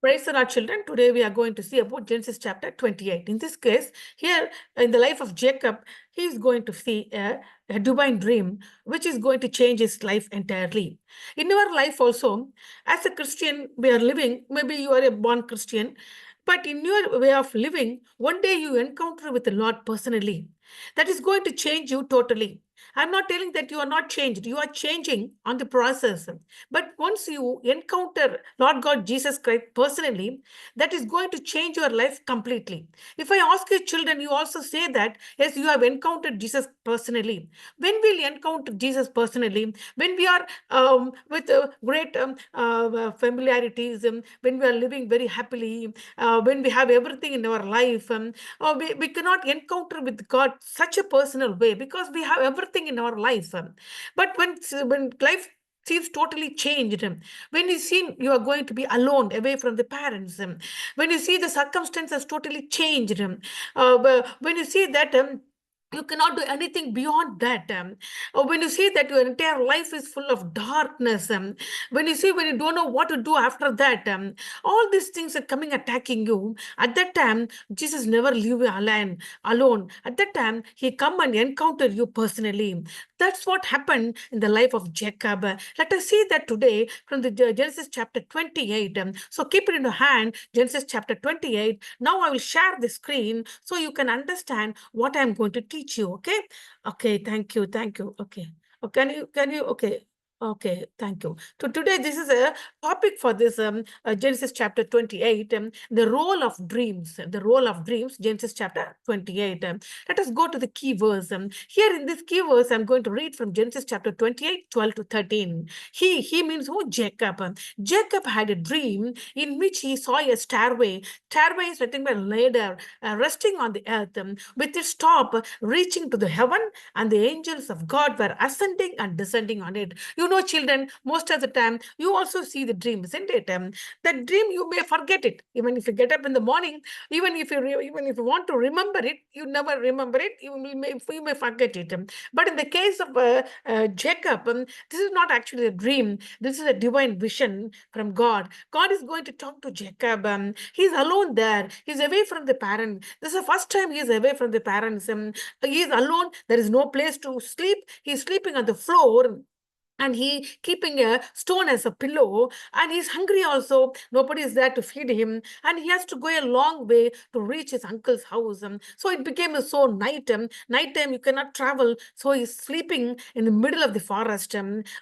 Praise the Lord, children. Today we are going to see about Genesis chapter 28. In this case, here in the life of Jacob, he is going to see a divine dream which is going to change his life entirely. In our life also, as a Christian, we are living, maybe you are a born Christian, but in your way of living, one day you encounter with the Lord personally. That is going to change you totally. I'm not telling that you are not changed. You are changing on the process. But once you encounter Lord God Jesus Christ personally, that is going to change your life completely. If I ask your children, you also say that, yes, you have encountered Jesus personally. When will you encounter Jesus personally? When we are with great familiarities, when we are living very happily, when we have everything in our life, we cannot encounter with God such a personal way because we have everything in our life. But when life seems totally changed, when you see you are going to be alone away from the parents, when you see the circumstances totally changed, when you see that you cannot do anything beyond that, or when you see that your entire life is full of darkness, when you don't know what to do after that, all these things are coming attacking you. At that time, Jesus never leave you alone. At that time, he come and encounter you personally. That's what happened in the life of Jacob. Let us see that today from the Genesis chapter 28. So keep it in your hand, Genesis chapter 28. Now I will share the screen so you can understand what I'm going to teach you. Okay. Okay. Thank you. Thank you. Okay. Oh, okay. Okay, thank you. So today, this is a topic for this Genesis chapter 28, the role of dreams. The role of dreams, Genesis chapter 28. Let us go to the key verse. Here in this key verse, I'm going to read from Genesis chapter 28, 12 to 13. He means who? Jacob. Jacob had a dream in which he saw a stairway. Stairway is nothing but a ladder resting on the earth, with its top reaching to the heaven, and the angels of God were ascending and descending on it. You know, children, most of the time, you also see the dream, isn't it? That dream, you may forget it. Even if you get up in the morning, even if you want to remember it, you never remember it. You may forget it. But in the case of Jacob, this is not actually a dream. This is a divine vision from God. God is going to talk to Jacob. He's alone there. He's away from the parent. This is the first time he is away from the parents. He is alone. There is no place to sleep. He's sleeping on the floor, and he keeping a stone as a pillow, and he's hungry also. Nobody is there to feed him, and he has to go a long way to reach his uncle's house. So it became so nighttime you cannot travel, so he's sleeping in the middle of the forest,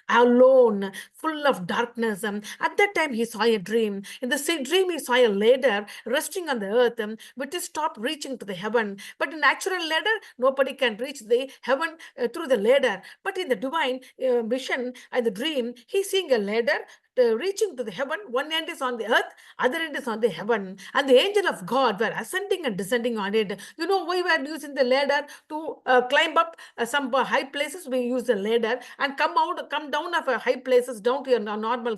alone, full of darkness. At that time he saw a dream. In the same dream he saw a ladder resting on the earth, with its top reaching to the heaven. But in natural ladder, nobody can reach the heaven through the ladder. But in the divine vision and the dream, he's seeing a ladder reaching to the heaven. One end is on the earth, other end is on the heaven, and the angel of God were ascending and descending on it. You know, we were using the ladder to climb up some high places. We use the ladder and come down of high places down to your normal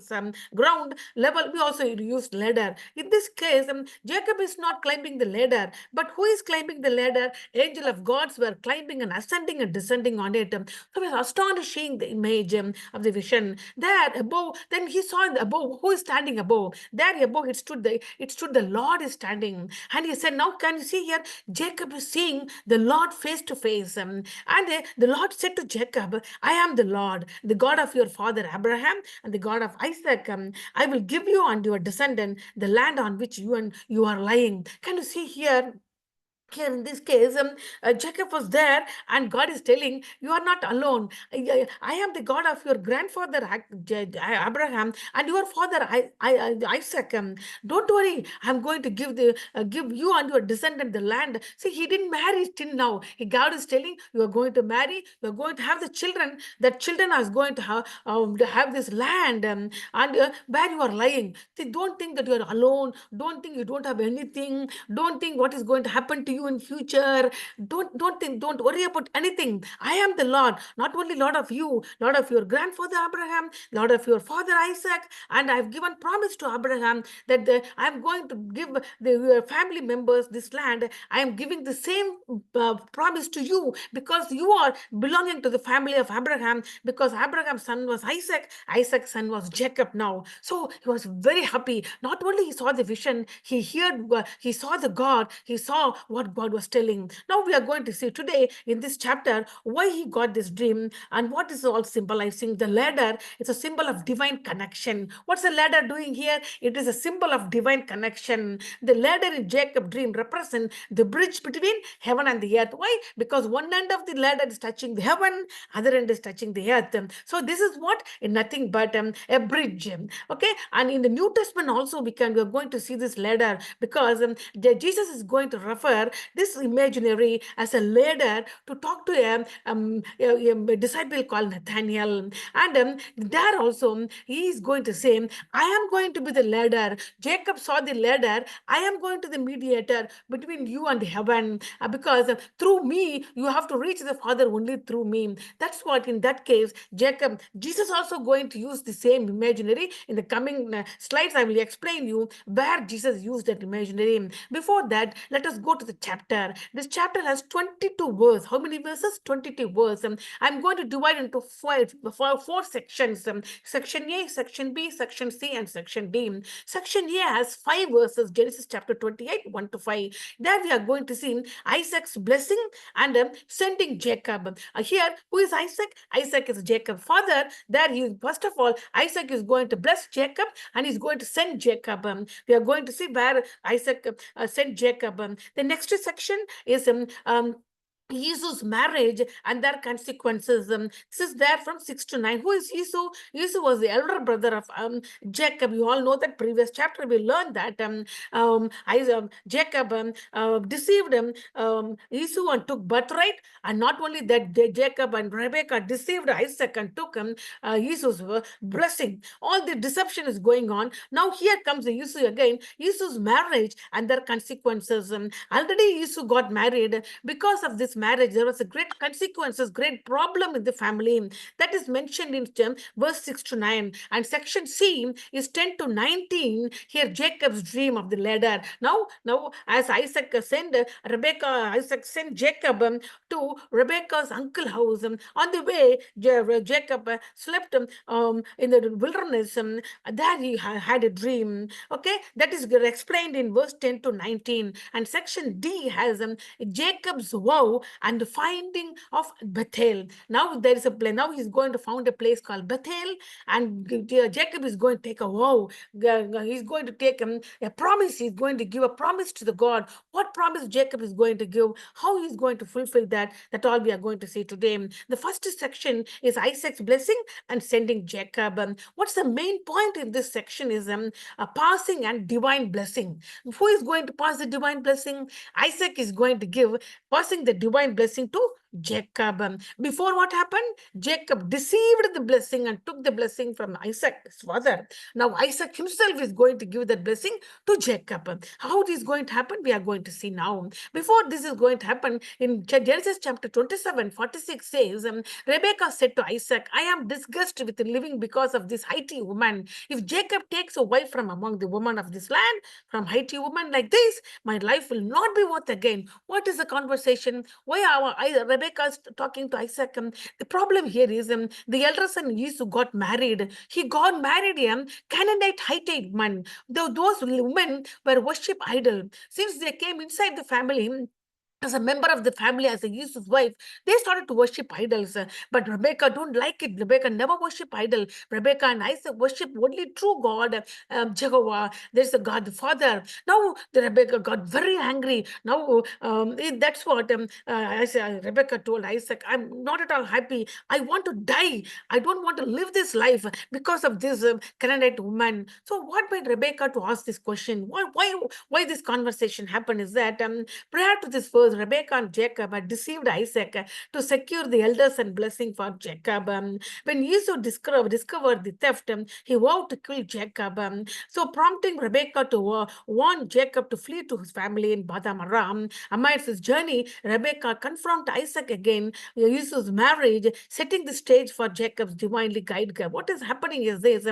ground level. We also use ladder. In this case, Jacob is not climbing the ladder, but who is climbing the ladder? Angel of gods were climbing and ascending and descending on it. So it was astonishing, the image of the vision. There above, then he saw above, who is standing above? There above it stood the Lord is standing. And he said, now can you see here? Jacob is seeing the Lord face to face. And the Lord said to Jacob, I am the Lord, the God of your father Abraham and the God of Isaac. I will give you and your descendant the land on which you are lying. Can you see here? Here in this case, Jacob was there, and God is telling, you are not alone. I am the God of your grandfather Abraham and your father Isaac. Don't worry, I'm going to give you and your descendant the land. See, he didn't marry till now. God is telling, you are going to marry, you are going to have the children. That children are going to have this land, and where you are lying. See, don't think that you are alone. Don't think you don't have anything. Don't think what is going to happen to you you in future. Don't worry about anything. I am the Lord, not only Lord of you, Lord of your grandfather Abraham, Lord of your father Isaac, and I've given promise to Abraham that I am going to give your family members this land. I am giving the same promise to you, because you are belonging to the family of Abraham, because Abraham's son was Isaac, Isaac's son was Jacob now. So he was very happy. Not only he saw the vision, he saw the God, he saw what God was telling. Now we are going to see today in this chapter why he got this dream and what is all symbolizing. The ladder is a symbol of divine connection. What's the ladder doing here? It is a symbol of divine connection. The ladder in Jacob's dream represents the bridge between heaven and the earth. Why? Because one end of the ladder is touching the heaven, other end is touching the earth. So this is what? Nothing but a bridge. Okay, and in the New Testament also we are going to see this ladder, because Jesus is going to refer this imaginary as a ladder to talk to a disciple called Nathaniel. And there also he is going to say, I am going to be the ladder. Jacob saw the ladder. I am going to the mediator between you and heaven, because through me you have to reach the Father only through me. That's what in that case Jesus also going to use the same imaginary. In the coming slides I will explain you where Jesus used that imaginary. Before that, let us go to the chapter. This chapter has 22 verses. How many verses? 22 verses. I'm going to divide into four sections. Section A, Section B, Section C, and Section D. Section A has 5 verses. Genesis chapter 28, 1 to 5. There we are going to see Isaac's blessing and sending Jacob. Here, who is Isaac? Isaac is Jacob's father. There, first of all, Isaac is going to bless Jacob and he's going to send Jacob. We are going to see where Isaac sent Jacob. The next section is Esau's marriage and their consequences. This is there from 6 to 9. Who is Esau? Esau was the elder brother of Jacob. You all know that previous chapter we learned that Jacob deceived Esau and took birthright. And not only that, Jacob and Rebekah deceived Isaac and took Esau's blessing. All the deception is going on. Now here comes the Esau again. Esau's marriage and their consequences. Already Esau got married. Because of this marriage, there was a great consequences, great problem in the family. That is mentioned in verse 6 to 9. And section C is 10 to 19. Here Jacob's dream of the ladder. Now as Isaac sent Isaac sent Jacob to Rebekah's uncle's house. On the way, Jacob slept in the wilderness. There he had a dream. Okay, that is explained in verse 10 to 19. And section D has Jacob's vow and the finding of Bethel. Now there is a place. Now he's going to found a place called Bethel, and Jacob is going to take a vow. He's going to take a promise. He's going to give a promise to the God. What promise Jacob is going to give? How he's going to fulfill that? That all we are going to see today. The first section is Isaac's blessing and sending Jacob. What's the main point in this section is a passing and divine blessing. Who is going to pass the divine blessing? Isaac is going to give, passing the divine blessing to Jacob. Before what happened? Jacob deceived the blessing and took the blessing from Isaac, his father. Now Isaac himself is going to give that blessing to Jacob. How it is going to happen? We are going to see now. Before this is going to happen, in Genesis chapter 27, 46 says, Rebekah said to Isaac, I am disgusted with living because of this Hittite woman. If Jacob takes a wife from among the women of this land, from Hittite woman like this, my life will not be worth again. What is the conversation? Why are Rebekah is talking to Isaac? The problem here is the elder son Esau got married. He got married a Canaanite Hittite woman. Those women were worship idol. Since they came inside the family, as a member of the family, as a Yusuf's wife, they started to worship idols. But Rebecca don't like it. Rebecca never worship idol. Rebecca and Isaac worship only true God, Jehovah. There's a God the Father. Now the Rebecca got very angry. Now that's what Rebecca told Isaac, I'm not at all happy. I want to die. I don't want to live this life because of this Canaanite woman. So what made Rebecca to ask this question? Why this conversation happened is that prior to this verse, because Rebekah and Jacob had deceived Isaac to secure the elders and blessing for Jacob. When Esau discovered the theft, he vowed to kill Jacob. So prompting Rebekah to warn Jacob to flee to his family in Padan Aram. Amidst his journey, Rebekah confronted Isaac again, Esau's marriage, setting the stage for Jacob's divinely guided. What is happening is this: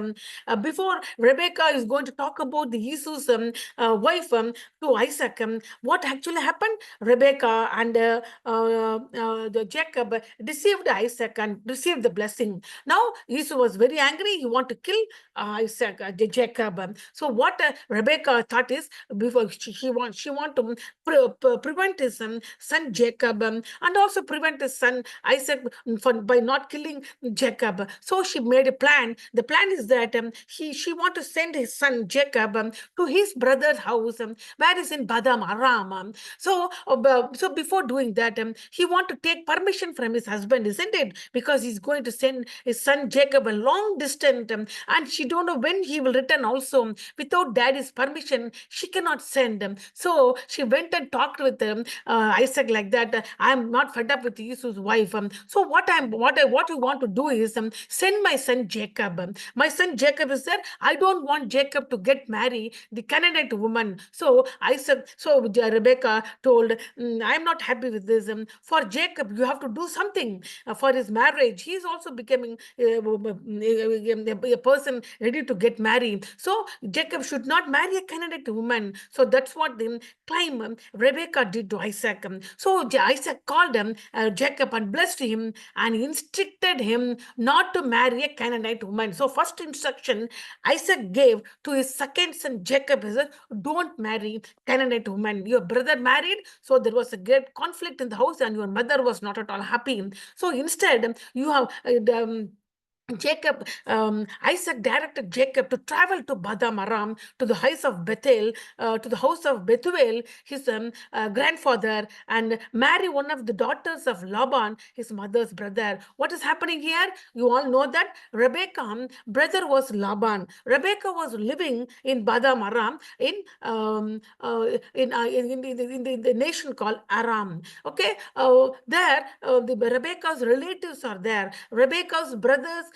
before Rebekah is going to talk about the Esau's wife to Isaac, what actually happened? Rebekah and the Jacob deceived Isaac and received the blessing. Now Esau was very angry. He wanted to kill Isaac, Jacob. So what Rebekah thought is, before she want to prevent his son Jacob, and also prevent his son Isaac by not killing Jacob. So she made a plan. The plan is that she want to send his son Jacob to his brother's house, where is in Badam Aram. So before doing that, he want to take permission from his husband, isn't it? Because he's going to send his son Jacob a long distance, and she don't know when he will return also. Without daddy's permission, she cannot send him. So she went and talked with Isaac like that. I'm not fed up with Esau's wife. So what you want to do is send my son Jacob. My son Jacob is there. I don't want Jacob to get married the Canaanite woman. So Rebecca told, I'm not happy with this. For Jacob, you have to do something for his marriage. He is also becoming a person ready to get married. So Jacob should not marry a Canaanite woman. So that's what the claim Rebecca did to Isaac. So Isaac called him Jacob and blessed him and instructed him not to marry a Canaanite woman. So first instruction Isaac gave to his second son Jacob is, don't marry Canaanite woman. Your brother married, so there was a great conflict in the house and your mother was not at all happy. So instead, you have Isaac directed Jacob to travel to Badam Aram, to the house of Bethel, to the house of Bethuel, his grandfather, and marry one of the daughters of Laban, his mother's brother. What is happening here? You all know that Rebekah's brother was Laban. Rebekah was living in Badam Aram in the nation called Aram. Okay, there the Rebekah's relatives are there. Rebekah's brothers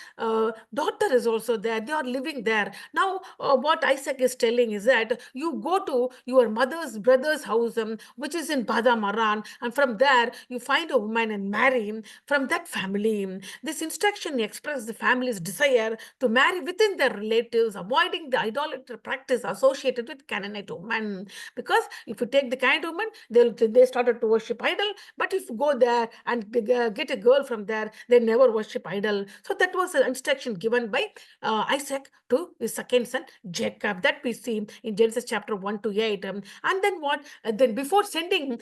daughter is also there. They are living there. Now, what Isaac is telling is that you go to your mother's brother's house, which is in Badam Aram, and from there you find a woman and marry him from that family. This instruction expresses the family's desire to marry within their relatives, avoiding the idolatry practice associated with Canaanite women. Because if you take the Canaanite woman, they started to worship idol. But if you go there and get a girl from there, they never worship idol. So that was an instruction given by Isaac to his second son Jacob. That we see in Genesis chapter 1 to 8. And then what? Then before sending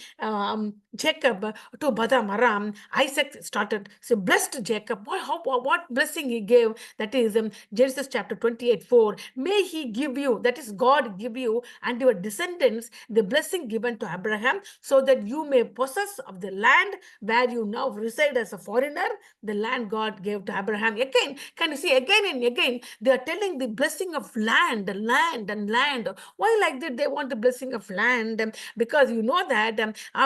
Jacob to Badam Aram, Isaac started, so blessed Jacob. What blessing he gave? That is Genesis chapter 28:4. May he give you, that is God give you and your descendants the blessing given to Abraham, so that you may possess of the land where you now reside as a foreigner, the land God gave to Abraham. Again, can you see, again and again, they are telling the blessing of land. Why like that they want the blessing of land? Because you know that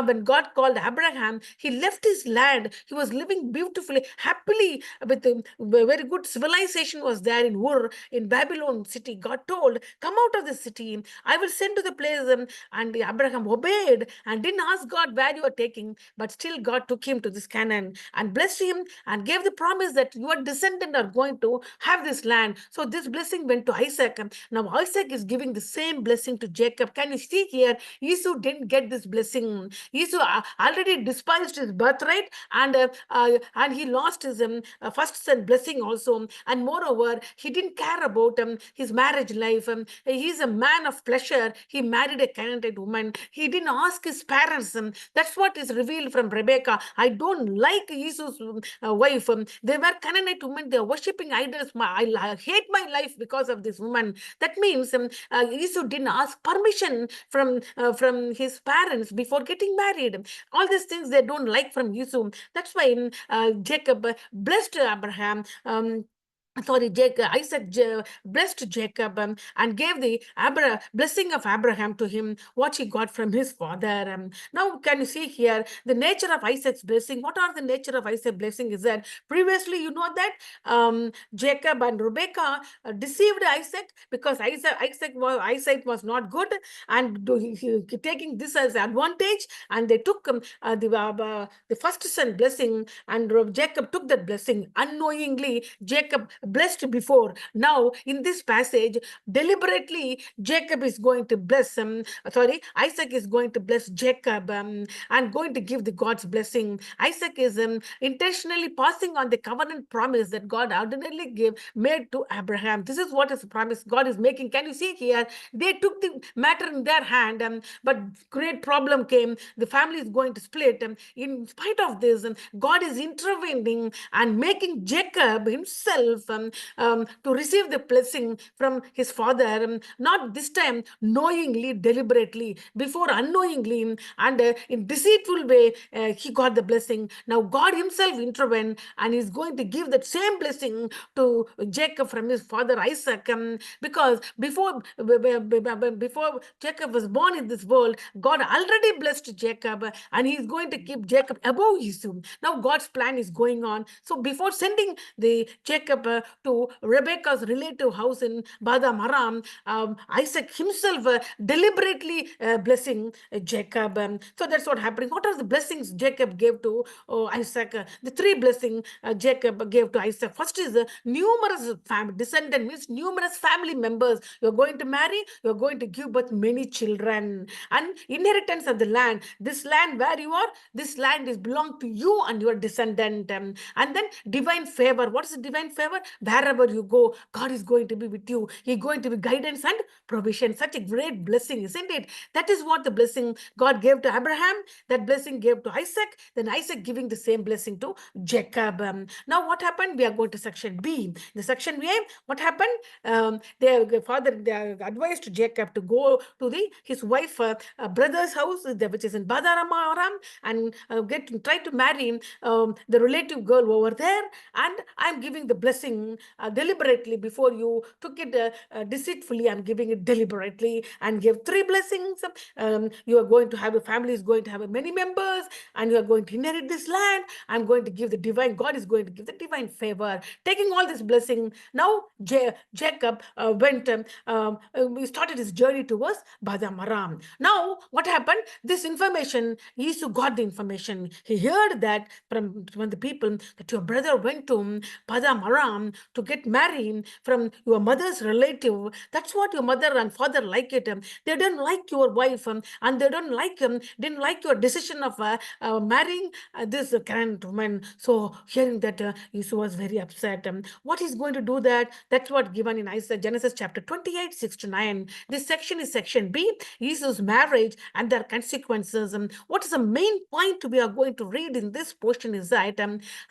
when God called Abraham, he left his land. He was living beautifully, happily, with a very good civilization was there in Ur, in Babylon city. God told, come out of the city. I will send to the place. And Abraham obeyed and didn't ask God where you are taking, but still God took him to this Canaan and blessed him and gave the promise that your descendants are going to have this land. So this blessing went to Isaac. Now Isaac is giving the same blessing to Jacob. Can you see here? Esau didn't get this blessing. Esau already despised his birthright, and he lost his first son blessing also. And moreover, he didn't care about his marriage life. He's a man of pleasure. He married a Canaanite woman. He didn't ask his parents. That's what is revealed from Rebecca. I don't like Esau's wife. They were Canaanite women. They are worshipping idols. I hate my life because of this woman. That means Esau didn't ask permission from his parents before getting married. All these things they don't like from Esau. That's why Jacob blessed Abraham. Isaac blessed Jacob and gave the blessing of Abraham to him, what he got from his father. Now, can you see here the nature of Isaac's blessing? What are the nature of Isaac's blessing? Is that previously you know that Jacob and Rebekah deceived Isaac because Isaac was not good, and taking this as advantage, and they took the first son blessing, and Jacob took that blessing unknowingly. Jacob blessed before. Now, in this passage, deliberately, Jacob is going to bless Isaac is going to bless Jacob and going to give the God's blessing. Isaac is intentionally passing on the covenant promise that God ordinarily made to Abraham. This is what is the promise God is making. Can you see here? They took the matter in their hand, but great problem came. The family is going to split. In spite of this, God is intervening and making Jacob himself to receive the blessing from his father, not this time knowingly, deliberately, before unknowingly, and in deceitful way, he got the blessing. Now God himself intervened and is going to give that same blessing to Jacob from his father Isaac, because before Jacob was born in this world, God already blessed Jacob, and he is going to keep Jacob above Esau. Now God's plan is going on. So before sending the Jacob to Rebekah's relative house in Badam Aram, Isaac himself deliberately blessing Jacob. So that's what happened. What are the blessings Jacob gave to Isaac? The three blessings Jacob gave to Isaac. First is numerous family descendant, means numerous family members. You're going to marry, you're going to give birth many children, and inheritance of the land. This land where you are, this land is belong to you and your descendant. And then divine favor. What is the divine favor? Wherever you go, God is going to be with you. He's going to be guidance and provision. Such a great blessing, isn't it? That is what the blessing God gave to Abraham. That blessing gave to Isaac. Then Isaac giving the same blessing to Jacob. Now what happened? We are going to section B. The section B, what happened? Their father advised Jacob to go to his wife brother's house, which is in Badararam, and try to marry the relative girl over there. And I'm giving the blessing deliberately. Before you took it deceitfully, I'm giving it deliberately, and give three blessings. You are going to have a family, is going to have many members, and you are going to inherit this land. I'm going to give the divine, God is going to give the divine favor. Taking all this blessing, now Jacob he started his journey towards Badam Aram. Now what happened? This information, Esau got the information. He heard that from the people that your brother went to Badam Aram to get married from your mother's relative. That's what your mother and father like it. They don't like your wife, and they didn't like your decision of marrying this current woman. So hearing that, Esau was very upset. What is going to do that? That's what given in Genesis chapter 28, 6 to 9. This section is section B, Esau's marriage and their consequences. What is the main point we are going to read in this portion is that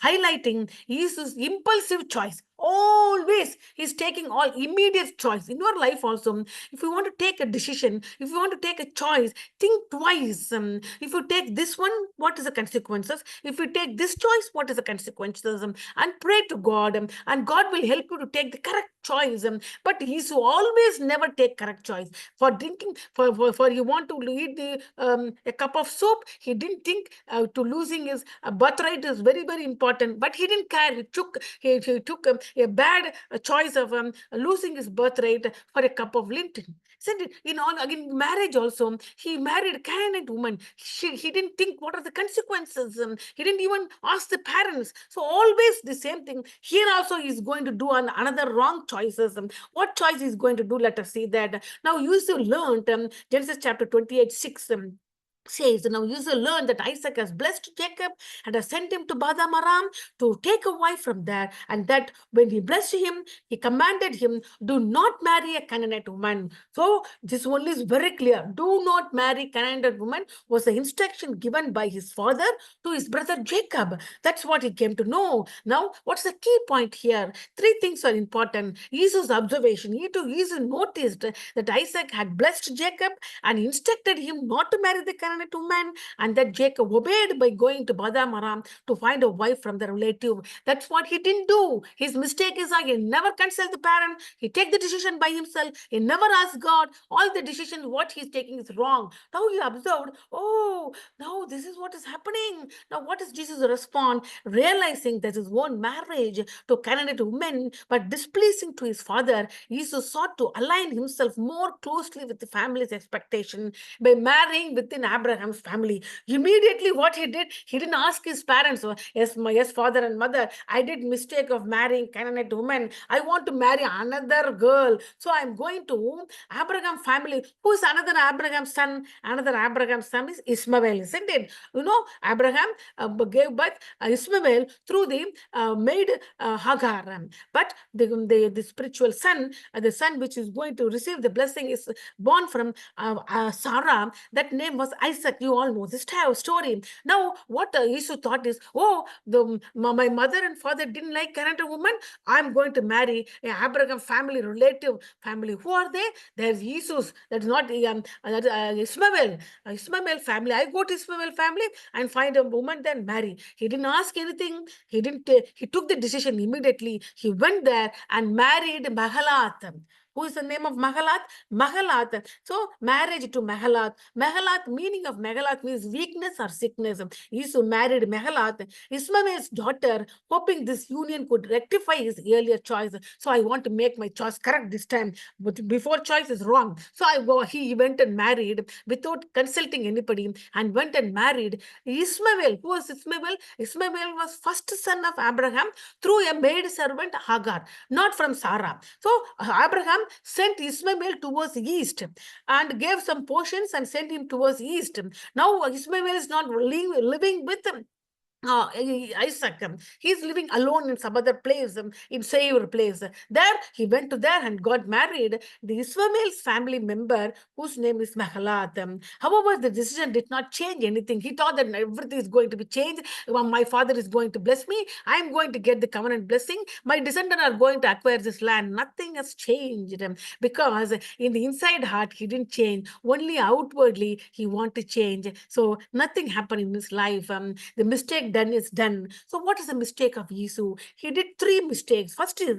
highlighting Esau's impulsive choice. Always he's taking all immediate choice in your life also. If you want to take a decision, if you want to take a choice, think twice. If you take this one, what is the consequences? If you take this choice, what is the consequences? And pray to God, and God will help you to take the correct choice. But Esau always never take correct choice. For drinking, for you want to eat a cup of soup, he didn't think to losing his birthright is very, very important. But he didn't care. He took a bad choice of losing his birthright for a cup of lint. In all, again, marriage also, he married a Canaanite woman. He didn't think what are the consequences. He didn't even ask the parents. So always the same thing. Here also he's going to do another wrong choices. What choice he's going to do? Let us see that. Now you also learned Genesis chapter 28, 6. Says, now you shall learn that Isaac has blessed Jacob and has sent him to Badam Aram to take a wife from there, and that when he blessed him, he commanded him, do not marry a Canaanite woman. So this one is very clear. Do not marry Canaanite woman was the instruction given by his father to his brother Jacob. That's what he came to know. Now, what's the key point here? Three things are important. Esau's observation. Esau noticed that Isaac had blessed Jacob and instructed him not to marry the Canaanite Canaanite woman, and that Jacob obeyed by going to Paddan Aram to find a wife from the relative. That's what he didn't do. His mistake is that he never consult the parent. He take the decision by himself. He never asked God. All the decisions what he's taking is wrong. Now he observed, oh, now this is what is happening. Now what is Jesus' response? Realizing that his own marriage to Canaanite women but displeasing to his father, Esau sought to align himself more closely with the family's expectation by marrying within Abraham's family. Immediately what he did, he didn't ask his parents, yes, father and mother, I did mistake of marrying Canaanite woman. I want to marry another girl. So I'm going to Abraham family. Who is another Abraham's son? Another Abraham's son is Ishmael, isn't it? Abraham gave birth Ishmael through the maid Hagar. But the spiritual son, the son which is going to receive the blessing is born from Sarah. That name was Isaac. You all know this story. Now, what Esau thought is, my mother and father didn't like Canaanite woman. I'm going to marry a Abraham family, relative family. Who are they? There's Esau's. That's not Ishmael. Ishmael family. I go to Ishmael family and find a woman, then marry. He didn't ask anything. He didn't. He took the decision immediately. He went there and married Mahalath. Who is the name of Mahalath? Mahalath. So marriage to Mahalath. Mahalath, meaning of Mahalath means weakness or sickness. Esau married Mahalath, Ismael's daughter, hoping this union could rectify his earlier choice. So I want to make my choice correct this time. But before choice is wrong. So he went and married without consulting anybody and went and married Ishmael. Who was Ishmael? Ishmael was first son of Abraham through a maid servant Hagar, not from Sarah. So Abraham sent Ishmael towards east and gave some portions and sent him towards east. Now Ishmael is not living with Isaac. He's living alone in some other place, in Seir place. There, he went to there and got married. The Ishmael's family member, whose name is Mahalath. However, the decision did not change anything. He thought that everything is going to be changed. My father is going to bless me. I'm going to get the covenant blessing. My descendants are going to acquire this land. Nothing has changed because in the inside heart, he didn't change. Only outwardly, he wanted to change. So nothing happened in his life. The mistake done is done. So what is the mistake of Esau? He did 3 mistakes. First is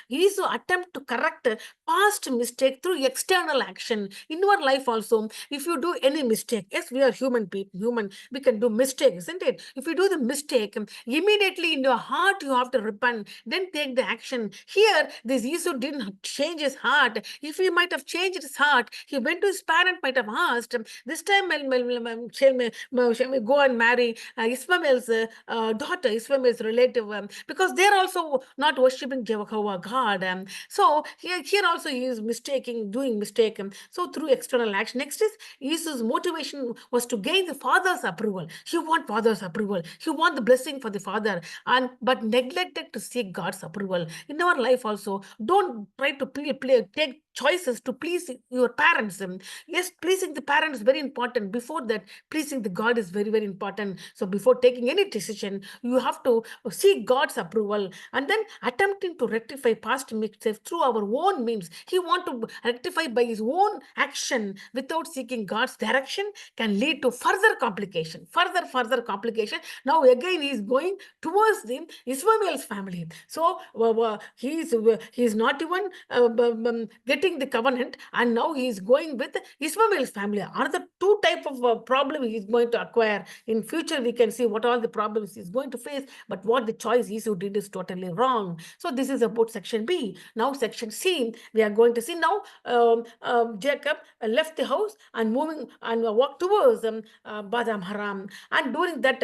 Esau attempt to correct past mistake through external action. In your life also, if you do any mistake, yes, we are human people, we can do mistakes, isn't it? If you do the mistake, immediately in your heart you have to repent, then take the action. Here, this Esau didn't change his heart. If he might have changed his heart, he went to his parent, might have asked, this time shall we go and marry Ishmael's daughter, Ishmael's relative, because they're also not worshipping Jehovah God. So here also he is doing mistake. So through external action. Next is Esau's motivation was to gain the father's approval. He want father's approval. He want the blessing for the father, but neglected to seek God's approval. In our life also, don't try to take choices to please your parents. Yes, pleasing the parents is very important. Before that, pleasing the God is very, very important. So before taking any decision, you have to seek God's approval and then attempting to rectify past mistakes through our own means. He want to rectify by his own action without seeking God's direction can lead to further complication. Further complication. Now again he is going towards the Ishmael's family. So he is not even getting the covenant, and now he is going with Ishmael's family. Another 2 type of problem he is going to acquire. In future, we can see what all the problems he is going to face, but what the choice Esau did is totally wrong. So this is about section B. Now section C, we are going to see now Jacob left the house and moving and walked towards Paddan Aram. And during that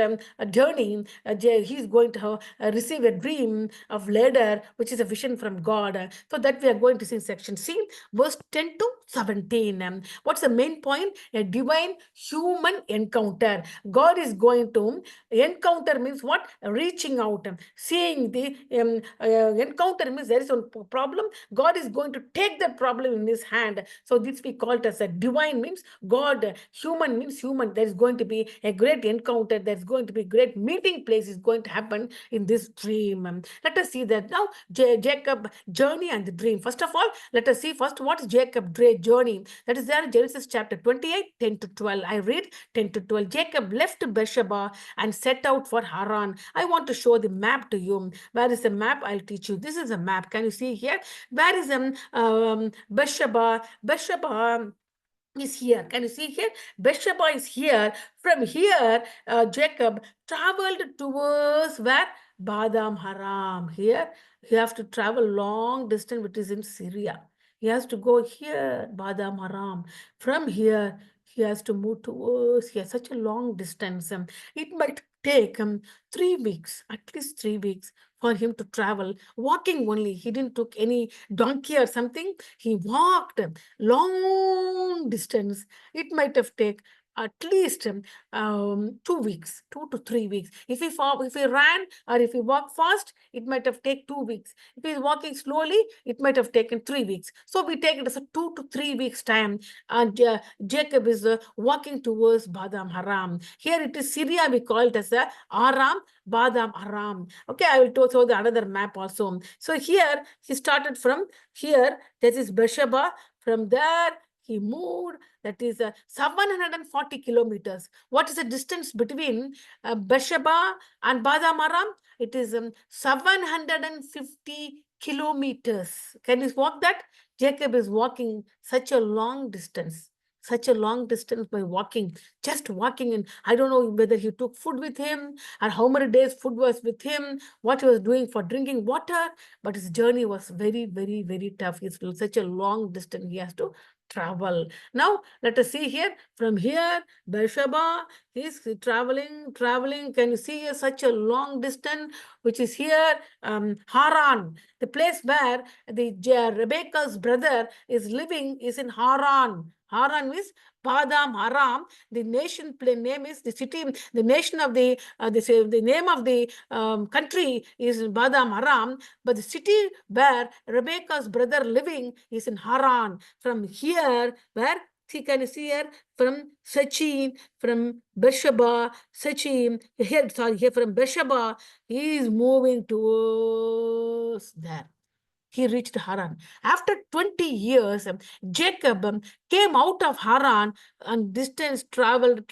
journey, he is going to receive a dream of ladder, which is a vision from God. So that we are going to see in section C, verse 10 to 17. What's the main point? A divine human encounter. God is going to encounter means what? Reaching out, seeing the encounter means there is a problem. God is going to take that problem in his hand. So this we call it as a divine means God, human means human. There is going to be a great encounter. There is going to be great meeting place is going to happen in this dream. Let us see that now. Jacob journey and the dream. First of all, let us see first what is Jacob's journey. That is there in Genesis chapter 28, 10 to 12. I read 10 to 12. Jacob left Beersheba and set out for Haran. I want to show the map to you. Where is the map? I'll teach you. This is a map. Can you see here? Where is Beersheba? Beersheba is here. Can you see here? Beersheba is here. From here, Jacob traveled towards where? Badam Haram. Here, he has to travel long distance, which is in Syria. He has to go here, Badam Haram. From here, he has to move towards here. Such a long distance. It might take 3 weeks, at least 3 weeks, for him to travel, walking only. He didn't took any donkey or something. He walked long distance. It might have taken at least 2 weeks, 2 to 3 weeks. If he ran or if he walked fast, it might have taken 2 weeks. If he's walking slowly, it might have taken 3 weeks. So we take it as a 2 to 3 weeks time. And Jacob is walking towards Badam Haram. Here it is Syria. We call it as a Aram, Badam Aram. Okay, I will show the another map also. So here he started from here. This is Beersheba. From there he moved. That is 740 kilometers. What is the distance between Beersheba and Badam Aram? It is 750 kilometers. Can you walk that? Jacob is walking such a long distance. Such a long distance by walking, just walking. And I don't know whether he took food with him or how many days food was with him, what he was doing for drinking water, but his journey was very, very, very tough. It's such a long distance he has to travel. Now, let us see here. From here, Beersheba, he's traveling. Can you see here such a long distance, which is here, Haran, the place where the Rebecca's brother is living is in Haran. Haran means Padam Haram. The nation name is the city. The nation of the name of the country is Badam Haram, but the city where Rebecca's brother living is in Haran. From here, where can you see here? From Sachin, from Beersheba, Sachin, here from Beersheba, he is moving towards there. He reached Haran. After 20 years, Jacob came out of Haran and distance traveled,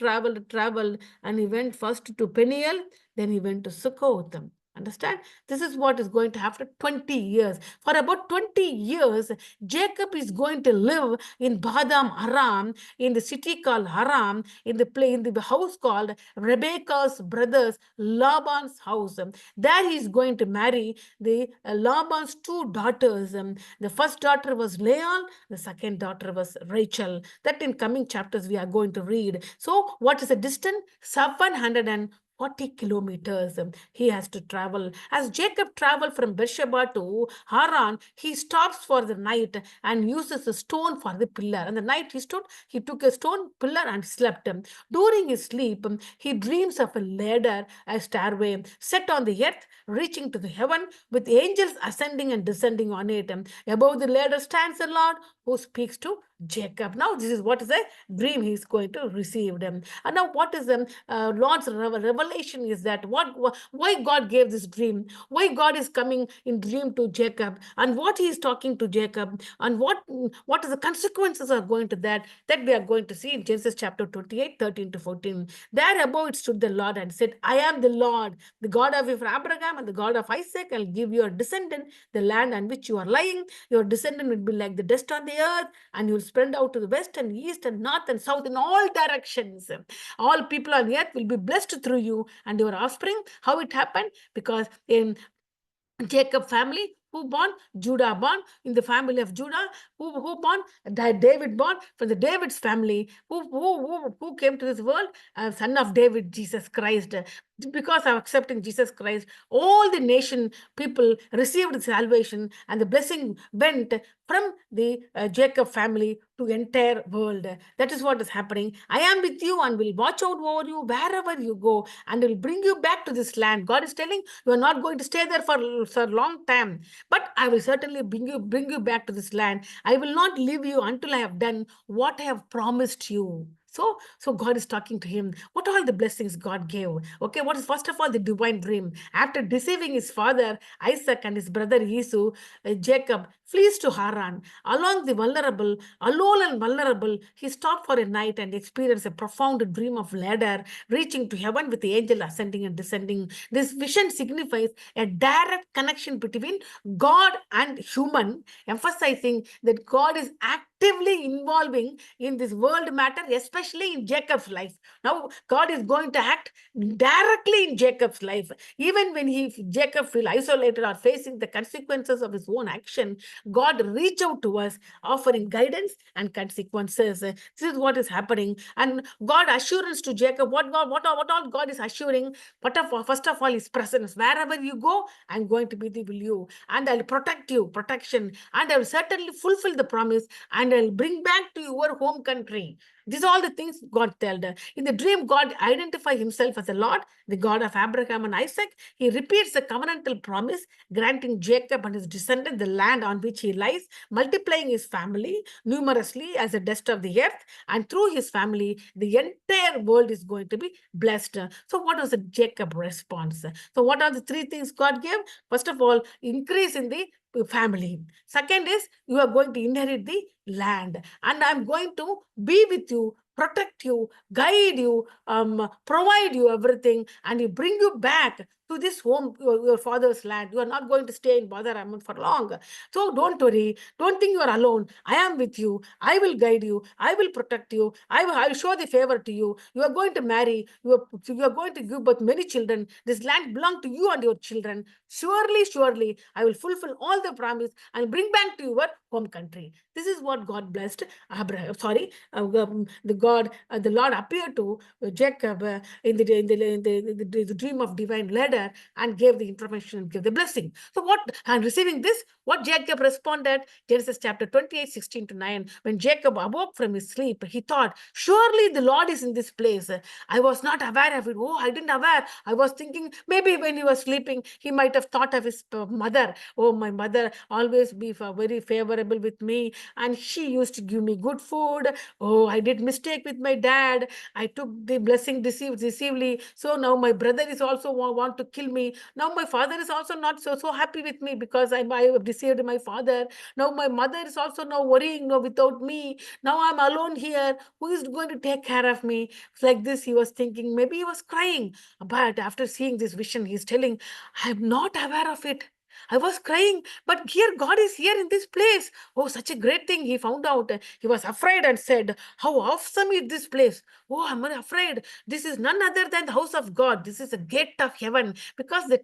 and he went first to Peniel, then he went to Succoth. Understand? This is what is going to happen after 20 years. For about 20 years, Jacob is going to live in Badam Aram, in the city called Haram, in the house called Rebecca's brothers, Laban's house. There he is going to marry the Laban's two daughters. The first daughter was Leah, the second daughter was Rachel. That in coming chapters we are going to read. So what is the distance? 740 kilometers he has to travel. As Jacob traveled from Beersheba to Haran, he stops for the night and uses a stone for the pillar. And the night he took a stone pillar and slept. During his sleep, he dreams of a ladder, a stairway set on the earth, reaching to the heaven, with angels ascending and descending on it. Above the ladder stands the Lord who speaks to Jacob. Now, this is what is a dream he is going to receive. And now, what is the Lord's revelation is that why God gave this dream, why God is coming in dream to Jacob, and what he is talking to Jacob, and what is the consequences are going to that we are going to see in Genesis chapter 28, 13 to 14. There above it stood the Lord and said, I am the Lord, the God of Abraham and the God of Isaac. I'll give your descendant the land on which you are lying. Your descendant will be like the dust on the earth, and you will spread out to the west and east and north and south in all directions. All people on the earth will be blessed through you and your offspring. How it happened? Because in Jacob family, who born? Judah born. In the family of Judah, who born? David born. From the David's family, who came to this world? Son of David, Jesus Christ. Because of accepting Jesus Christ, all the nation people received salvation, and the blessing went from the Jacob family to entire world. That is what is happening. I am with you and will watch out over you wherever you go, and will bring you back to this land. God is telling you are not going to stay there for a long time, but I will certainly bring you back to this land. I will not leave you until I have done what I have promised you. So God is talking to him. What are all the blessings God gave? Okay, what is first of all the divine dream? After deceiving his father Isaac and his brother Esau, Jacob flees to Haran. Along the vulnerable, alone and vulnerable, he stopped for a night and experienced a profound dream of ladder reaching to heaven with the angel ascending and descending. This vision signifies a direct connection between God and human, emphasizing that God is actively involving in this world matter, especially in Jacob's life. Now, God is going to act directly in Jacob's life. Even when Jacob feel isolated or facing the consequences of his own action, God reach out to us, offering guidance and consequences. This is what is happening. And God assurance to Jacob, what all God is assuring, first of all, his presence. Wherever you go, I'm going to be with you, and I'll protect you, protection, and I will certainly fulfill the promise, and I'll bring back to your home country. These are all the things God told. In the dream, God identifies himself as the Lord, the God of Abraham and Isaac. He repeats the covenantal promise, granting Jacob and his descendants the land on which he lies, multiplying his family numerously as the dust of the earth, and through his family, the entire world is going to be blessed. So what was the Jacob response? So what are the three things God gave? First of all, increase in the family. Second is, you are going to inherit the land, and I'm going to be with you, protect you, guide you, provide you everything, and you bring you back to this home, your father's land. You are not going to stay in Badaraman for long. So don't worry. Don't think you are alone. I am with you. I will guide you. I will protect you. I will show the favor to you. You are going to marry. You are going to give birth many children. This land belongs to you and your children. Surely, surely, I will fulfill all the promise and bring back to your home country. This is what God blessed Abraham. Sorry, the Lord appeared to Jacob in the dream of divine ladder and gave the information and gave the blessing. So what, and receiving this, what Jacob responded, Genesis chapter 28, 16 to 9, when Jacob awoke from his sleep, he thought, surely the Lord is in this place. I was not aware of it. Oh, I didn't aware. I was thinking maybe when he was sleeping, he might have thought of his mother. Oh, my mother always be very favorable with me, and she used to give me good food. Oh, I did mistake with my dad. I took the blessing deceivably. So now my brother is also want to kill me. Now my father is also not so happy with me because I have deceived my father. Now my mother is also now worrying without me. Now I'm alone here. Who is going to take care of me? Like this, he was thinking. Maybe he was crying. But after seeing this vision, he's telling, I'm not aware of it. I was crying, but here God is here in this place. Oh, such a great thing he found out. He was afraid and said, how awesome is this place? Oh, I'm afraid. This is none other than the house of God. This is a gate of heaven because the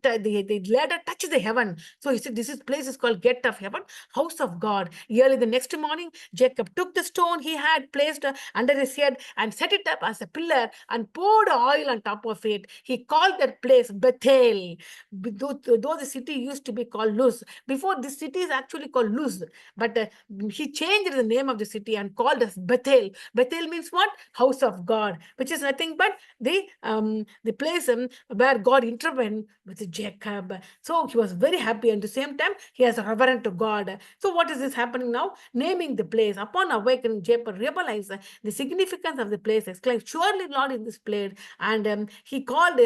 ladder touches the heaven. So he said, place is called gate of heaven, house of God. Early the next morning, Jacob took the stone he had placed under his head and set it up as a pillar and poured oil on top of it. He called that place Bethel. Though the city used to be called Luz. Before, this city is actually called Luz, but he changed the name of the city and called us Bethel. Bethel means what? House of God, which is nothing but the place where God intervened with Jacob. So he was very happy, and at the same time, he has a reverence to God. So what is this happening now? Naming the place. Upon awakening, Jacob realized the significance of the place, exclaimed, surely Lord in this place. And he called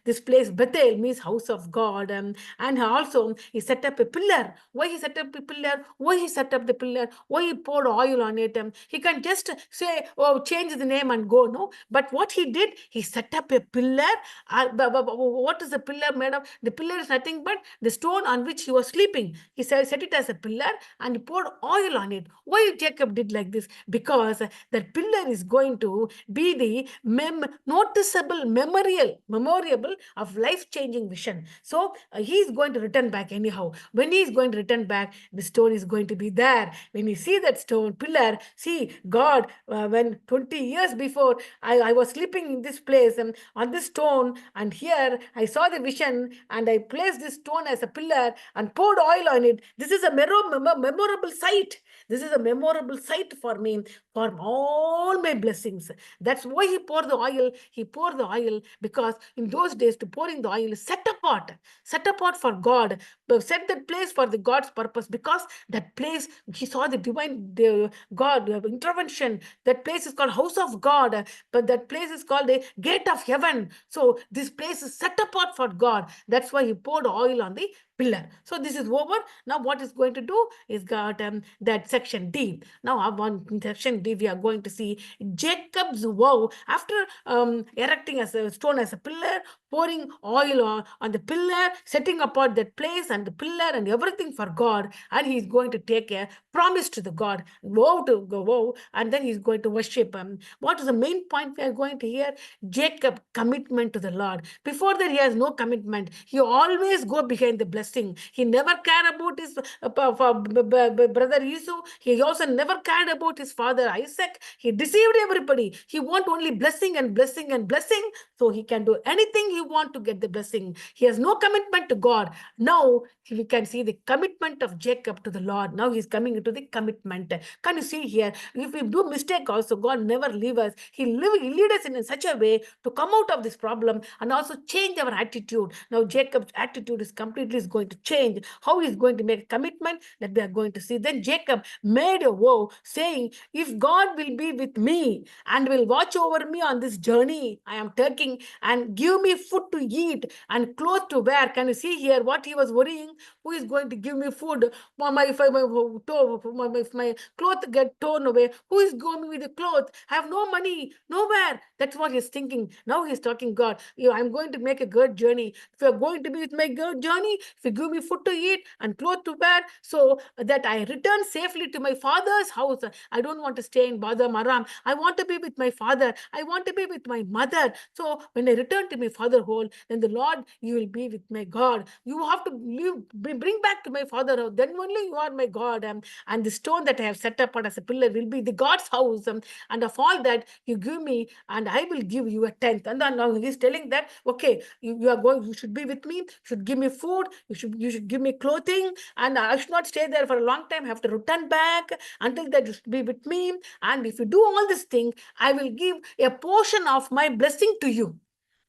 this place Bethel, means house of God. And also he set up a pillar. Why he set up a pillar? Why he set up the pillar? Why he poured oil on it? He can just say, oh, change the name and go. No, but what he did, he set up a pillar. What is the pillar made of? The pillar is nothing but the stone on which he was sleeping. He set it as a pillar and he poured oil on it. Why Jacob did like this? Because that pillar is going to be the noticeable memorial of life-changing vision. So he is going to return back anyhow. When he is going to return back, the stone is going to be there. When you see that stone pillar, see God, when 20 years before I was sleeping in this place on this stone, and here I saw the vision and I placed this stone as a pillar and poured oil on it. This is a memorable sight. This is a memorable sight for me, for all my blessings. That's why he poured the oil. He poured the oil because in those days, to pouring the oil is set apart for God, set that place for the God's purpose, because that place he saw the divine God intervention. That place is called house of God, but that place is called a gate of heaven. So this place is set apart for God. That's why he poured oil on the pillar. So this is over. Now what is going to do is got that section D. Now on section D, we are going to see Jacob's vow after erecting as a stone as a pillar, pouring oil on the pillar, setting apart that place and the pillar and everything for God. And he's going to take a promise to the God, vow to go vow, and then he's going to worship him. What is the main point we are going to hear? Jacob commitment to the Lord. Before that, he has no commitment. He always go behind the blessing. He never cared about his brother Esau. He also never cared about his father Isaac. He deceived everybody. He want only blessing and blessing and blessing. So he can do anything he want to get the blessing. He has no commitment to God. Now we can see the commitment of Jacob to the Lord. Now he's coming into the commitment. Can you see here? If we do mistake also, God never leave us. He lead us in such a way to come out of this problem and also change our attitude. Now Jacob's attitude is completely going to change. How he's going to make a commitment, that we are going to see. Then Jacob made a vow saying, if God will be with me and will watch over me on this journey I am taking, and give me food to eat and clothes to wear. Can you see here what he was worrying? Who is going to give me food? If my clothes get torn away, who is going with the clothes? I have no money, nowhere. That's what he's thinking. Now he's talking, God, I'm going to make a good journey. If you're going to be with my good journey, if you give me food to eat and clothes to wear, so that I return safely to my father's house. I don't want to stay in Badam Aram. I want to be with my father. I want to be with my mother. So when I return to my father home, then the Lord, you will be with my God. You have to bring back to my father house. Then only you are my God. And the stone that I have set up as a pillar will be the God's house. And of all that you give me, and I will give you a tenth. And then now he's telling that, okay, you are going, you should be with me, you should give me food, you should give me clothing, and I should not stay there for a long time. I have to return back. Until that, you should be with me. And if you do all this thing, I will give a portion of my blessing to you.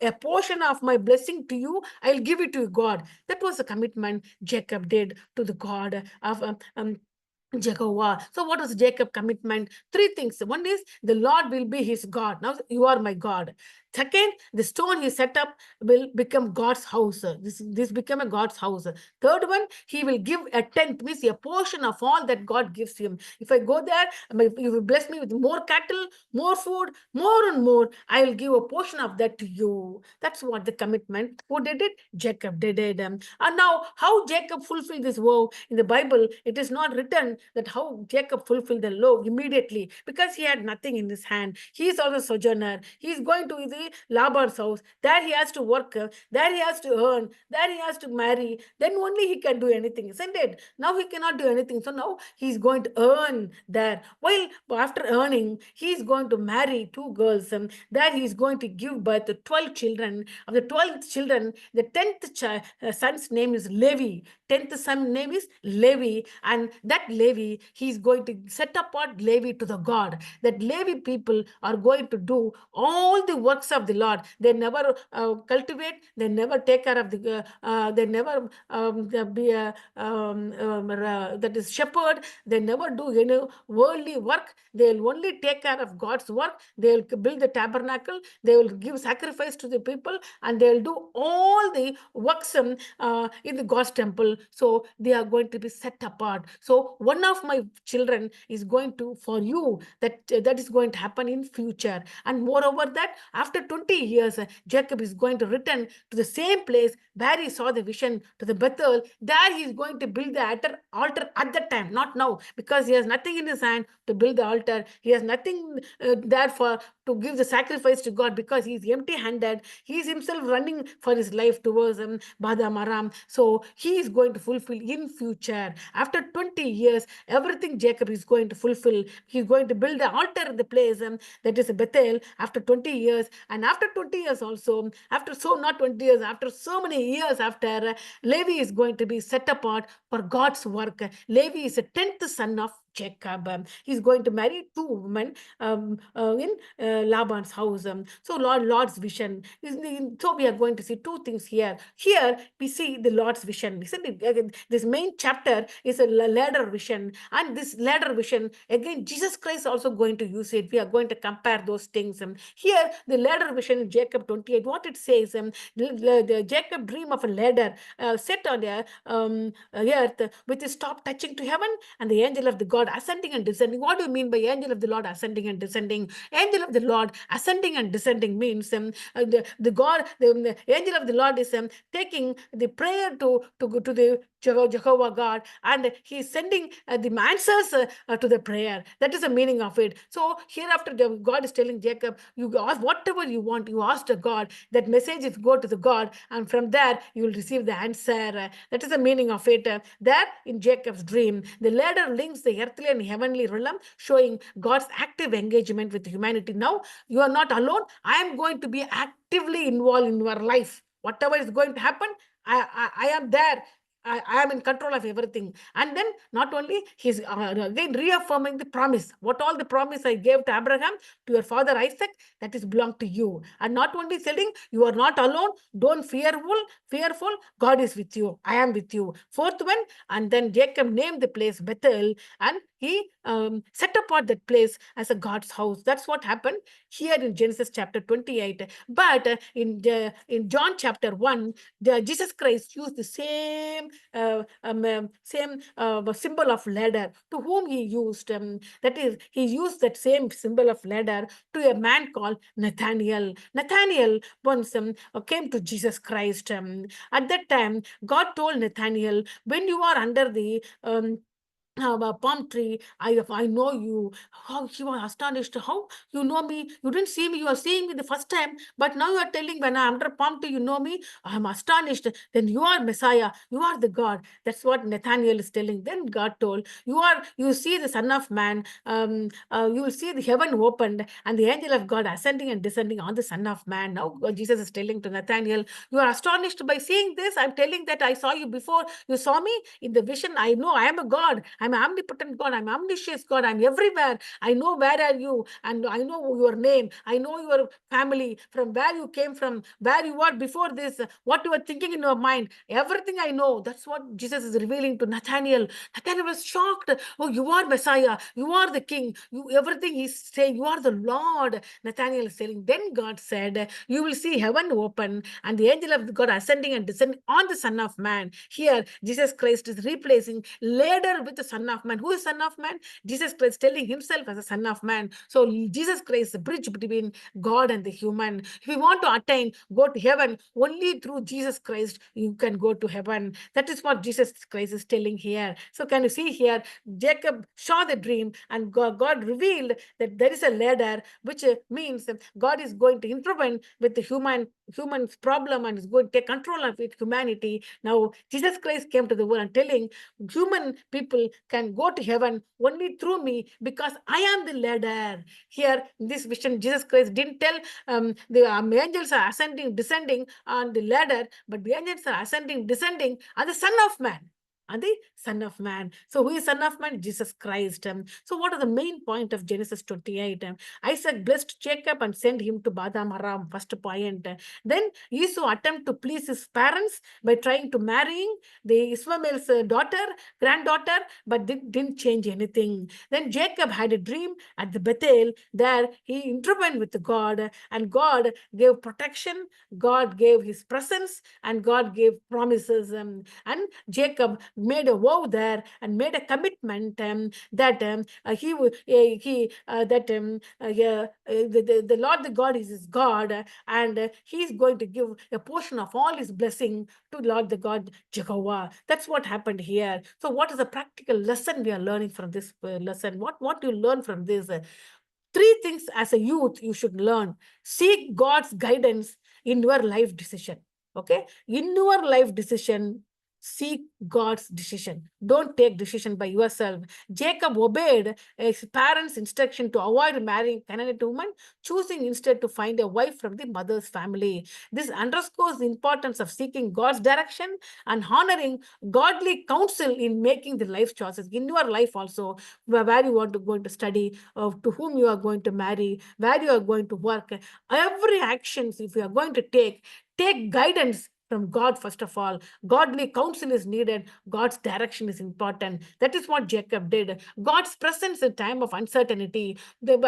A portion of my blessing to you, I'll give it to God. That was the commitment Jacob did to the God of Jehovah. So what was Jacob's commitment? Three things. One is the Lord will be his God. Now you are my God. Second, the stone he set up will become God's house. This became a God's house. Third one, he will give a tenth, means a portion of all that God gives him. If I go there, you will bless me with more cattle, more food, more and more. I will give a portion of that to you. That's what the commitment. Who did it? Jacob did it. And now, how Jacob fulfilled this vow in the Bible, it is not written that how Jacob fulfilled the law immediately, because he had nothing in his hand. He is also sojourner. He is going to the Laban's house. There he has to work. There he has to earn. There he has to marry. Then only he can do anything, isn't it? Now he cannot do anything. So now he is going to earn there. While after earning, he is going to marry two girls. There he is going to give birth to 12 children. Of the 12 children, the 10th son's name is Levi. 10th son name is Levi. And that Levi, he is going to set apart Levi to the God. That Levi people are going to do all the works of the Lord. They never cultivate. They never take care of the. They never be a that is shepherd. They never do any worldly work. They'll only take care of God's work. They'll build the tabernacle. They will give sacrifice to the people, and they'll do all the works in the God's temple. So they are going to be set apart. So one of my children is going to, for you, that is going to happen in future. And moreover that, after 20 years, Jacob is going to return to the same place where he saw the vision, to the Bethel. There he is going to build the altar at that time, not now, because he has nothing in his hand to build the altar. He has nothing there for to give the sacrifice to God, because he is empty-handed. He is himself running for his life towards Badam Aram. So he is going to fulfill in future. After 20 years, everything Jacob is going to fulfill. He is going to build the altar in the place that is Bethel after 20 years. And after 20 years also, not 20 years, after so many years after, Levi is going to be set apart for God's work. Levi is a 10th son of Jacob. He's going to marry two women in Laban's house. So Lord's vision. So we are going to see two things here. Here we see the Lord's vision. Isn't it? Again, this main chapter is a ladder vision, and this ladder vision again Jesus Christ also going to use it. We are going to compare those things. Here the ladder vision in Jacob 28. What it says, the Jacob dream of a ladder set on the earth with his top touching to heaven, and the angel of the God ascending and descending. What do you mean by angel of the Lord ascending and descending? Angel of the Lord ascending and descending means the God, the angel of the Lord is taking the prayer to the Jehovah God, and he is sending the answers to the prayer. That is the meaning of it. So hereafter, God is telling Jacob, you ask whatever you want, you ask to God. That message is go to the God, and from there you will receive the answer. That is the meaning of it. There in Jacob's dream, the ladder links the earthly and heavenly realm, showing God's active engagement with humanity. Now you are not alone. I am going to be actively involved in your life. Whatever is going to happen, I am there. I am in control of everything. And then not only he's again reaffirming the promise. What all the promise I gave to Abraham, to your father Isaac, that is belong to you. And not only telling you are not alone, don't fearful, God is with you. I am with you. Fourth one, and then Jacob named the place Bethel, and he set apart that place as a God's house. That's what happened here in Genesis chapter 28. But in John chapter 1, Jesus Christ used the same symbol of ladder. To whom he used, that is, he used that same symbol of ladder to a man called Nathaniel. Nathaniel once came to Jesus Christ. At that time, God told Nathaniel, when you are under the a palm tree, I know you. How he was astonished. How you know me? You didn't see me. You are seeing me the first time, but now you are telling when I'm under palm tree, you know me. I'm astonished. Then you are Messiah. You are the God. That's what Nathaniel is telling. Then God told, you see the Son of Man. You will see the heaven opened and the angel of God ascending and descending on the Son of Man. Now Jesus is telling to Nathaniel, you are astonished by seeing this. I'm telling that I saw you before you saw me in the vision. I know I am a God. I'm an omnipotent God. I'm omniscient God. I'm everywhere. I know where are you, and I know your name. I know your family, from where you came from, where you were before this, what you were thinking in your mind. Everything I know. That's what Jesus is revealing to Nathaniel. Nathaniel was shocked. Oh, you are Messiah. You are the King. Everything he's saying, you are the Lord. Nathaniel is saying. Then God said, you will see heaven open and the angel of God ascending and descending on the Son of Man. Here, Jesus Christ is replacing ladder with the Son of Man. Who is Son of Man? Jesus Christ telling himself as a Son of Man. So Jesus Christ is the bridge between God and the human. If you want to attain, go to heaven, only through Jesus Christ you can go to heaven. That is what Jesus Christ is telling here. So can you see here, Jacob saw the dream and God revealed that there is a ladder, which means that God is going to intervene with the human's problem and is going to take control of it, humanity. Now Jesus Christ came to the world and telling human people can go to heaven only through me, because I am the ladder. Here in this vision, Jesus Christ didn't tell the angels are ascending, descending on the ladder, but the angels are ascending, descending on the Son of Man. And the Son of Man. So who is Son of Man? Jesus Christ. So what are the main point of Genesis 28? Isaac blessed Jacob and sent him to Badam Aram. First point. Then Esau attempt to please his parents by trying to marrying the Ishmael's granddaughter, but didn't change anything. Then Jacob had a dream at the Bethel. There he intervened with God, and God gave protection, God gave his presence, and God gave promises. And Jacob made a vow there and made a commitment that he would that the Lord the God is his God, and he is going to give a portion of all his blessing to Lord the God Jehovah. That's what happened here. So what is the practical lesson we are learning from this lesson? What do you learn from this? Three things as a youth you should learn. Seek God's guidance in your life decision. Okay, in your life decision, seek God's decision. Don't take decision by yourself. Jacob obeyed his parents' instruction to avoid marrying Canaanite woman, choosing instead to find a wife from the mother's family. This underscores the importance of seeking God's direction and honoring godly counsel in making the life choices in your life also, where you want to go to study, to whom you are going to marry, where you are going to work. Every actions, if you are going to take guidance from God, first of all. Godly counsel is needed. God's direction is important. That is what Jacob did. God's presence in time of uncertainty.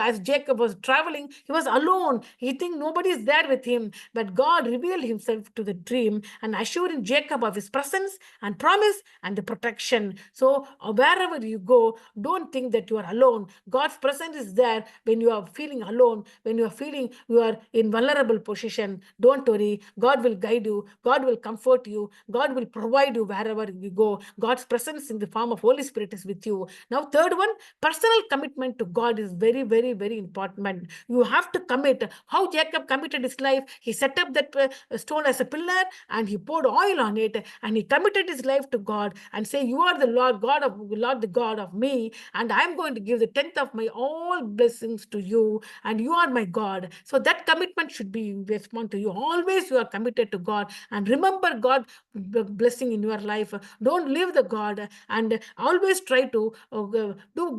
As Jacob was traveling, he was alone. He think nobody is there with him. But God revealed himself to the dream and assuring Jacob of his presence and promise and the protection. So wherever you go, don't think that you are alone. God's presence is there when you are feeling alone, when you are feeling you are in vulnerable position. Don't worry. God will guide you. God will comfort you. God will provide you wherever you go. God's presence in the form of Holy Spirit is with you. Now, third one, personal commitment to God is very, very, very important. You have to commit. How Jacob committed his life, he set up that stone as a pillar and he poured oil on it and he committed his life to God and say, you are the Lord the God of me, and I'm going to give the tenth of my all blessings to you, and you are my God. So that commitment should be respond to you. Always you are committed to God, and remember God blessing in your life. Don't leave the God, and always try to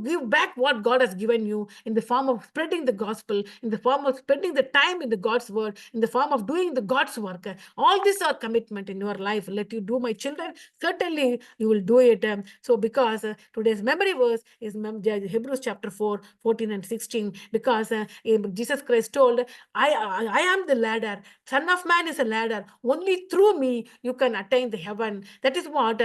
give back what God has given you in the form of spreading the gospel, in the form of spending the time in the God's word, in the form of doing the God's work. All these are commitment in your life. Let you do, my children. Certainly you will do it. So because today's memory verse is Hebrews chapter 4, 14 and 16, because Jesus Christ told, I am the ladder. Son of Man is a ladder. Only through me you can attain the heaven. That is what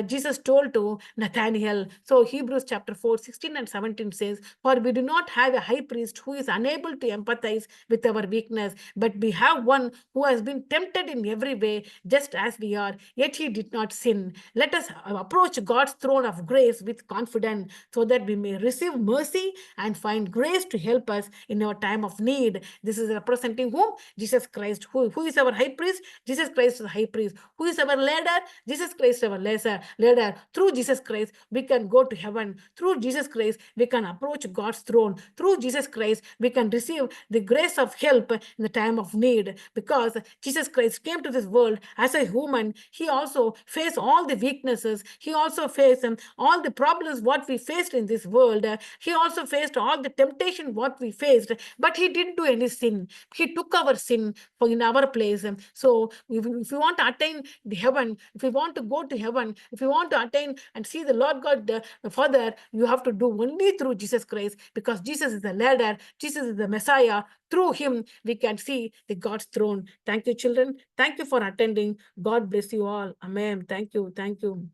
Jesus told to Nathaniel. So Hebrews chapter 4, 16 and 17 says, for we do not have a high priest who is unable to empathize with our weakness, but we have one who has been tempted in every way, just as we are, yet he did not sin. Let us approach God's throne of grace with confidence so that we may receive mercy and find grace to help us in our time of need. This is representing whom? Jesus Christ. Who is our high priest? Jesus Christ is the high priest. Who is our ladder? Jesus Christ is our ladder. Through Jesus Christ, we can go to heaven. Through Jesus Christ, we can approach God's throne. Through Jesus Christ, we can receive the grace of help in the time of need. Because Jesus Christ came to this world as a human, he also faced all the weaknesses. He also faced all the problems what we faced in this world. He also faced all the temptation what we faced, but he didn't do any sin. He took our sin for in our place. So if you want to attain the heaven, if you want to go to heaven, if you want to attain and see the Lord God the Father, you have to do only through Jesus Christ, because Jesus is the ladder, Jesus is the Messiah. Through him, we can see the God's throne. Thank you, children. Thank you for attending. God bless you all. Amen. Thank you. Thank you.